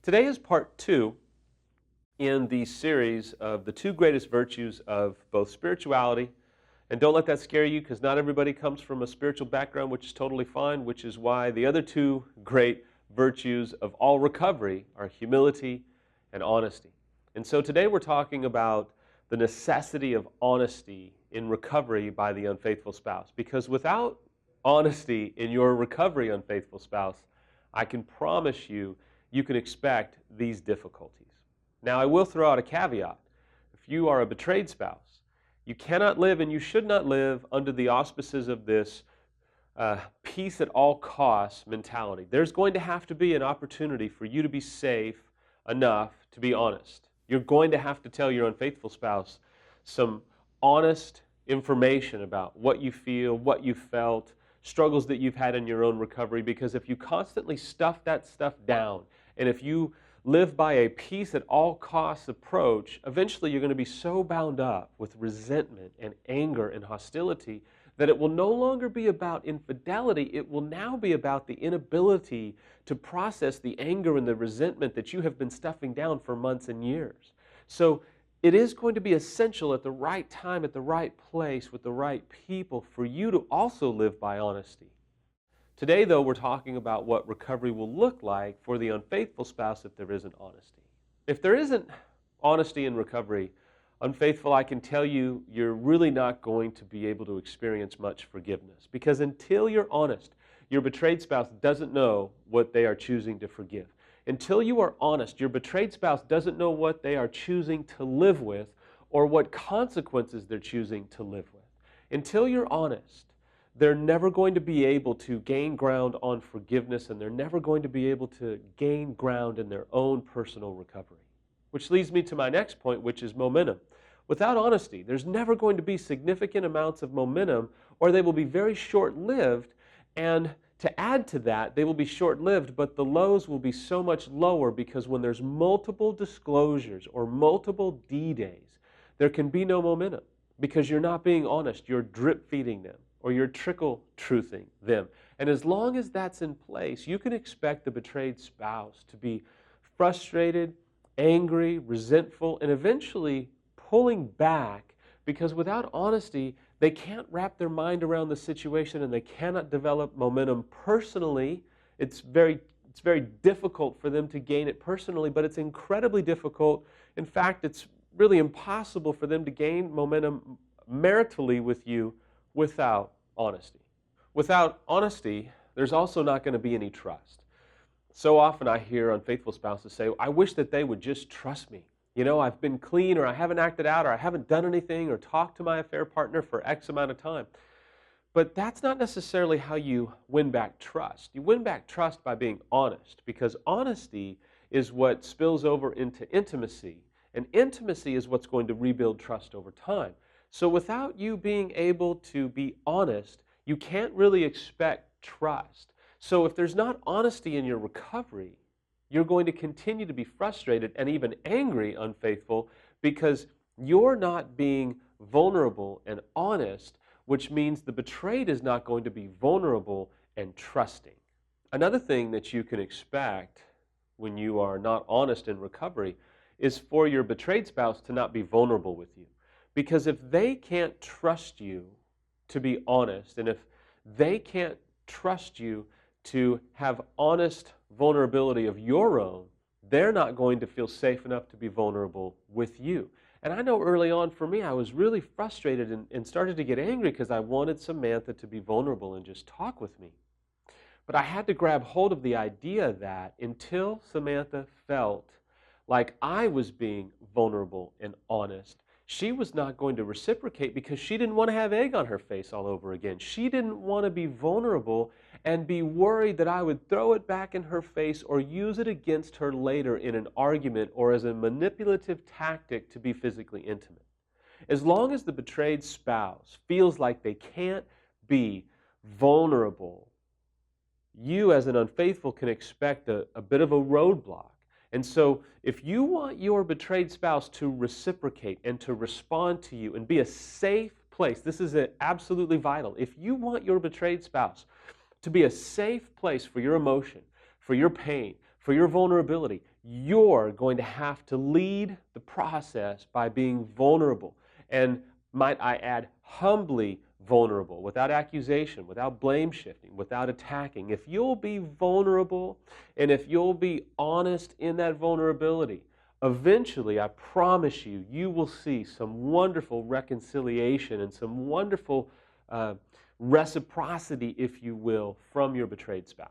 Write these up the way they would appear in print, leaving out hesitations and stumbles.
Today is part 2 in the series of the 2 greatest virtues of both spirituality. And don't let that scare you, because not everybody comes from a spiritual background, which is totally fine, which is why the other 2 great virtues of all recovery are humility and honesty. And so today we're talking about the necessity of honesty in recovery by the unfaithful spouse. Because without honesty in your recovery, unfaithful spouse, I can promise you, you can expect these difficulties. Now, I will throw out a caveat. If you are a betrayed spouse, you cannot live and you should not live under the auspices of this peace at all costs mentality. There's going to have to be an opportunity for you to be safe enough to be honest. You're going to have to tell your unfaithful spouse some honest information about what you feel, what you felt, struggles that you've had in your own recovery, because if you constantly stuff that stuff down, and if you live by a peace at all costs approach, eventually you're going to be so bound up with resentment and anger and hostility that it will no longer be about infidelity. It will now be about the inability to process the anger and the resentment that you have been stuffing down for months and years. So it is going to be essential at the right time, at the right place, with the right people for you to also live by honesty. Today, though, we're talking about what recovery will look like for the unfaithful spouse if there isn't honesty. If there isn't honesty in recovery, unfaithful, I can tell you, you're really not going to be able to experience much forgiveness. Because until you're honest, your betrayed spouse doesn't know what they are choosing to forgive. Until you are honest, your betrayed spouse doesn't know what they are choosing to live with or what consequences they're choosing to live with. Until you're honest, they're never going to be able to gain ground on forgiveness, and they're never going to be able to gain ground in their own personal recovery. Which leads me to my next point, which is momentum. Without honesty, there's never going to be significant amounts of momentum, or they will be very short-lived, and to add to that, they will be short-lived, but the lows will be so much lower, because when there's multiple disclosures or multiple D-days, there can be no momentum, because you're not being honest, you're drip-feeding them, or you're trickle-truthing them. And as long as that's in place, you can expect the betrayed spouse to be frustrated, angry, resentful, and eventually pulling back, because without honesty, they can't wrap their mind around the situation and they cannot develop momentum personally. It's very difficult for them to gain it personally, but it's incredibly difficult. In fact, it's really impossible for them to gain momentum maritally with you without honesty. Without honesty, there's also not going to be any trust. So often I hear unfaithful spouses say, I wish that they would just trust me. You know, I've been clean, or I haven't acted out, or I haven't done anything, or talked to my affair partner for X amount of time. But that's not necessarily how you win back trust. You win back trust by being honest, because honesty is what spills over into intimacy, and intimacy is what's going to rebuild trust over time. So without you being able to be honest, you can't really expect trust. So if there's not honesty in your recovery, you're going to continue to be frustrated and even angry, unfaithful, because you're not being vulnerable and honest, which means the betrayed is not going to be vulnerable and trusting. Another thing that you can expect when you are not honest in recovery is for your betrayed spouse to not be vulnerable with you. Because if they can't trust you to be honest, and if they can't trust you to have honest vulnerability of your own, they're not going to feel safe enough to be vulnerable with you. And I know early on for me, I was really frustrated and started to get angry because I wanted Samantha to be vulnerable and just talk with me. But I had to grab hold of the idea that until Samantha felt like I was being vulnerable and honest, she was not going to reciprocate, because she didn't want to have egg on her face all over again. She didn't want to be vulnerable and be worried that I would throw it back in her face or use it against her later in an argument or as a manipulative tactic to be physically intimate. As long as the betrayed spouse feels like they can't be vulnerable, you as an unfaithful can expect a bit of a roadblock. And so if you want your betrayed spouse to reciprocate and to respond to you and be a safe place. This is absolutely vital. If you want your betrayed spouse to be a safe place for your emotion, for your pain, for your vulnerability, you're going to have to lead the process by being vulnerable. And might I add, humbly vulnerable, without accusation, without blame shifting, without attacking. If you'll be vulnerable and if you'll be honest in that vulnerability, eventually, I promise you, you will see some wonderful reconciliation and some wonderful reciprocity, if you will, from your betrayed spouse.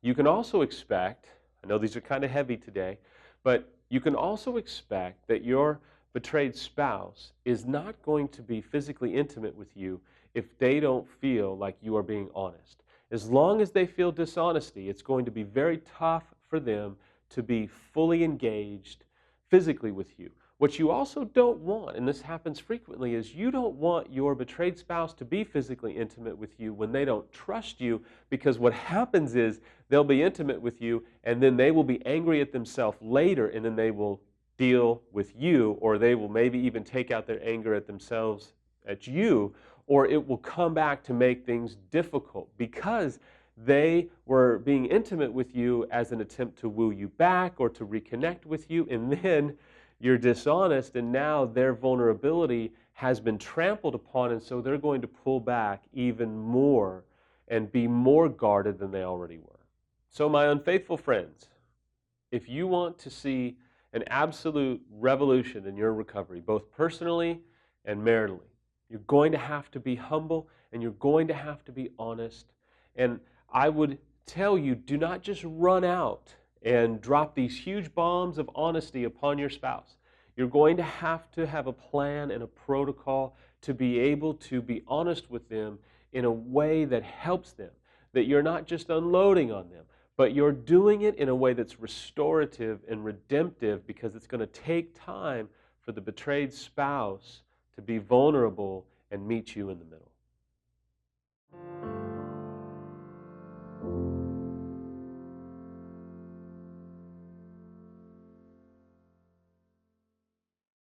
You can also expect, I know these are kind of heavy today, but you can also expect that your betrayed spouse is not going to be physically intimate with you if they don't feel like you are being honest. As long as they feel dishonesty, it's going to be very tough for them to be fully engaged physically with you. What you also don't want, and this happens frequently, is you don't want your betrayed spouse to be physically intimate with you when they don't trust you, because what happens is they'll be intimate with you and then they will be angry at themselves later, and then they will deal with you, or they will maybe even take out their anger at themselves, at you, or it will come back to make things difficult because they were being intimate with you as an attempt to woo you back or to reconnect with you, and then you're dishonest, and now their vulnerability has been trampled upon, and so they're going to pull back even more and be more guarded than they already were. So my unfaithful friends, if you want to see an absolute revolution in your recovery, both personally and maritally, you're going to have to be humble and you're going to have to be honest. And I would tell you, do not just run out and drop these huge bombs of honesty upon your spouse. You're going to have a plan and a protocol to be able to be honest with them in a way that helps them, that you're not just unloading on them, but you're doing it in a way that's restorative and redemptive, because it's going to take time for the betrayed spouse to be vulnerable and meet you in the middle.